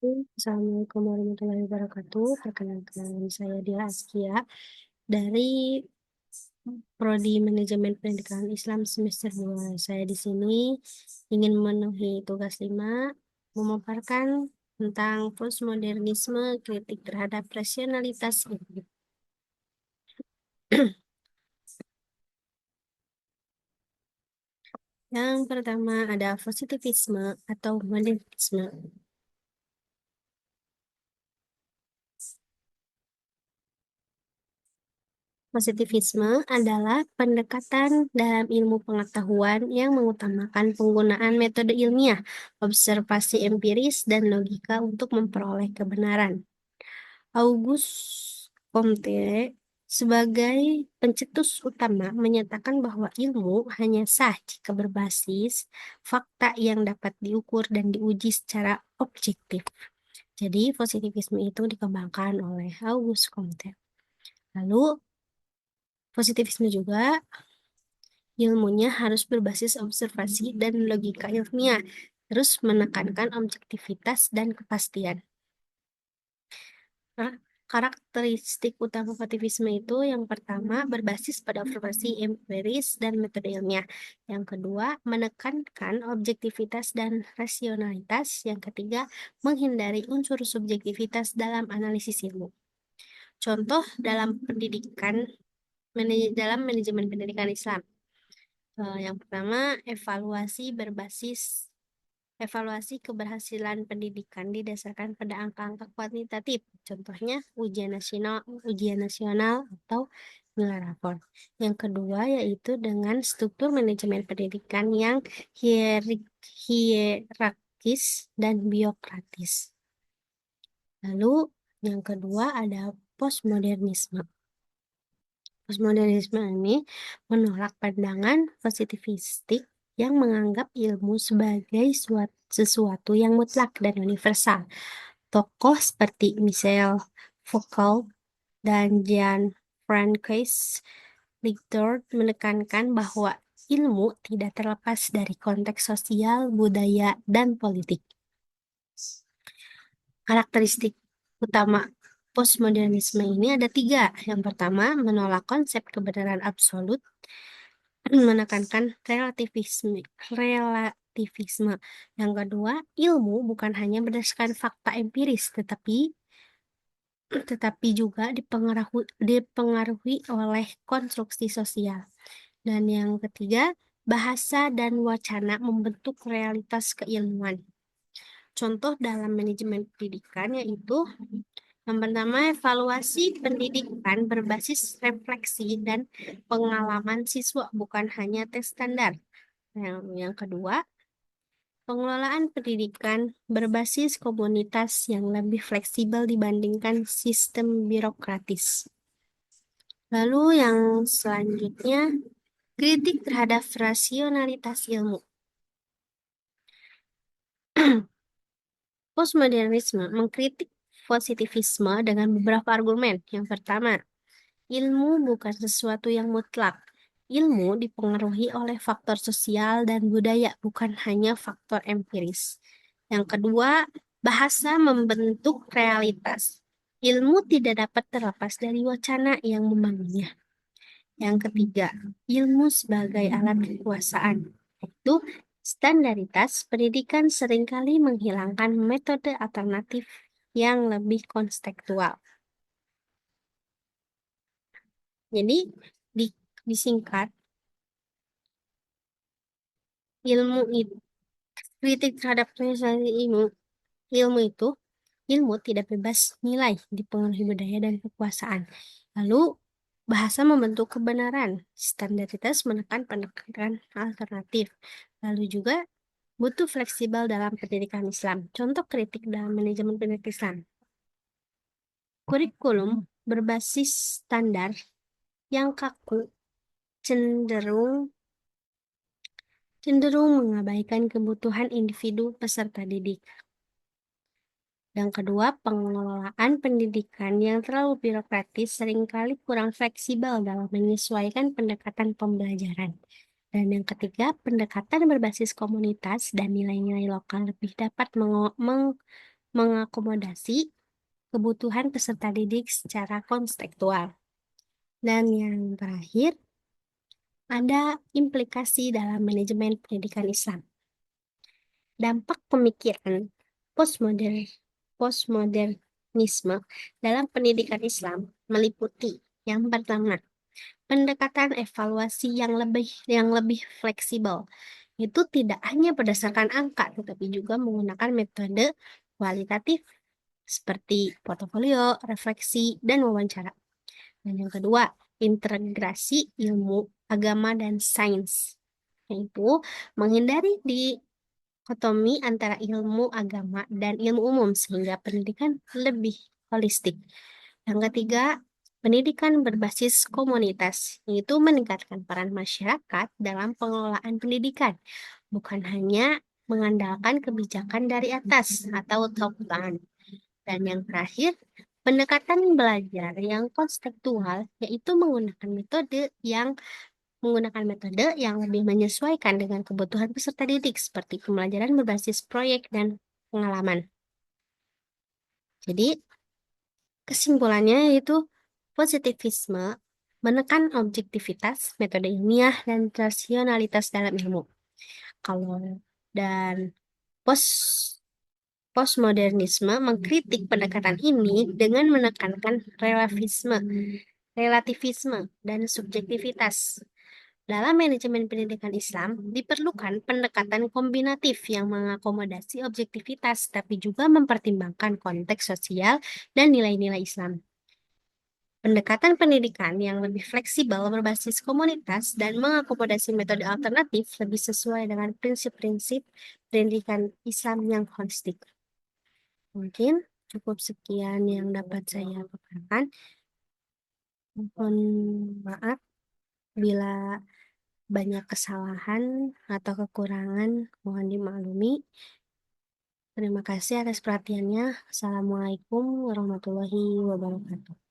Assalamualaikum warahmatullahi wabarakatuh. Perkenalkan saya Dila Askia dari Prodi Manajemen Pendidikan Islam semester 2. Saya di sini ingin memenuhi tugas 5, memaparkan tentang postmodernisme, kritik terhadap rasionalitas ilmu. Yang pertama ada positivisme atau modernisme. Positivisme adalah pendekatan dalam ilmu pengetahuan yang mengutamakan penggunaan metode ilmiah, observasi empiris, dan logika untuk memperoleh kebenaran. Auguste Comte sebagai pencetus utama menyatakan bahwa ilmu hanya sah jika berbasis fakta yang dapat diukur dan diuji secara objektif. Jadi, positivisme itu dikembangkan oleh Auguste Comte. Lalu, positivisme juga ilmunya harus berbasis observasi dan logika ilmiah, terus menekankan objektivitas dan kepastian. Nah, karakteristik utama positivisme itu yang pertama berbasis pada observasi empiris dan metode ilmiah. Yang kedua, menekankan objektivitas dan rasionalitas. Yang ketiga, menghindari unsur subjektivitas dalam analisis ilmu. Contoh dalam dalam manajemen pendidikan Islam. Yang pertama, evaluasi keberhasilan pendidikan didasarkan pada angka-angka kuantitatif. Contohnya ujian nasional atau nilai rapor. Yang kedua yaitu dengan struktur manajemen pendidikan yang hierarkis dan biokratis. Lalu yang kedua ada postmodernisme. Postmodernisme ini menolak pandangan positivistik yang menganggap ilmu sebagai sesuatu yang mutlak dan universal. Tokoh seperti Michel Foucault dan Jean-Francois Lyotard menekankan bahwa ilmu tidak terlepas dari konteks sosial, budaya, dan politik. Karakteristik utama postmodernisme ini ada 3. Yang pertama, menolak konsep kebenaran absolut, menekankan relativisme. Yang kedua, ilmu bukan hanya berdasarkan fakta empiris, tetapi juga dipengaruhi oleh konstruksi sosial. Dan yang ketiga, bahasa dan wacana membentuk realitas keilmuan. Contoh dalam manajemen pendidikan yaitu yang pertama, evaluasi pendidikan berbasis refleksi dan pengalaman siswa, bukan hanya tes standar. Yang kedua, pengelolaan pendidikan berbasis komunitas yang lebih fleksibel dibandingkan sistem birokratis. Lalu yang selanjutnya, kritik terhadap rasionalitas ilmu. Postmodernisme mengkritik positivisme dengan beberapa argumen. Yang pertama, ilmu bukan sesuatu yang mutlak. Ilmu dipengaruhi oleh faktor sosial dan budaya, bukan hanya faktor empiris. Yang kedua, bahasa membentuk realitas. Ilmu tidak dapat terlepas dari wacana yang membangunnya. Yang ketiga, ilmu sebagai alat kekuasaan. Itu standaritas pendidikan seringkali menghilangkan metode alternatif yang lebih konstekstual. Jadi, disingkat, kritik terhadap realisasi ilmu tidak bebas nilai, dipengaruhi budaya dan kekuasaan. Lalu, bahasa membentuk kebenaran, standaritas menekan pendekatan alternatif. Lalu juga butuh fleksibel dalam pendidikan Islam. Contoh kritik dalam manajemen pendidikan Islam. Kurikulum berbasis standar yang kaku cenderung mengabaikan kebutuhan individu peserta didik. Yang kedua, pengelolaan pendidikan yang terlalu birokratis seringkali kurang fleksibel dalam menyesuaikan pendekatan pembelajaran. Dan yang ketiga, pendekatan berbasis komunitas dan nilai-nilai lokal lebih dapat mengakomodasi kebutuhan peserta didik secara kontekstual. Dan yang terakhir, ada implikasi dalam manajemen pendidikan Islam. Dampak pemikiran postmodern, postmodernisme dalam pendidikan Islam meliputi yang pertama, pendekatan evaluasi yang lebih fleksibel. Itu tidak hanya berdasarkan angka, tetapi juga menggunakan metode kualitatif seperti portofolio, refleksi, dan wawancara. Dan yang kedua, integrasi ilmu, agama, dan sains, yaitu menghindari dikotomi antara ilmu agama dan ilmu umum sehingga pendidikan lebih holistik. Yang ketiga, pendidikan berbasis komunitas, yaitu meningkatkan peran masyarakat dalam pengelolaan pendidikan, bukan hanya mengandalkan kebijakan dari atas atau top-down. Dan yang terakhir, pendekatan belajar yang konseptual, yaitu menggunakan metode yang lebih menyesuaikan dengan kebutuhan peserta didik, seperti pembelajaran berbasis proyek dan pengalaman. Jadi, kesimpulannya yaitu positivisme menekan objektivitas, metode ilmiah, dan rasionalitas dalam ilmu. Kalau dan pos postmodernisme mengkritik pendekatan ini dengan menekankan relativisme, dan subjektivitas. Dalam manajemen pendidikan Islam, diperlukan pendekatan kombinatif yang mengakomodasi objektivitas, tapi juga mempertimbangkan konteks sosial dan nilai-nilai Islam. Pendekatan pendidikan yang lebih fleksibel berbasis komunitas dan mengakomodasi metode alternatif lebih sesuai dengan prinsip-prinsip pendidikan Islam yang holistik. Mungkin cukup sekian yang dapat saya paparkan. Mohon maaf bila banyak kesalahan atau kekurangan, mohon dimaklumi. Terima kasih atas perhatiannya. Assalamualaikum warahmatullahi wabarakatuh.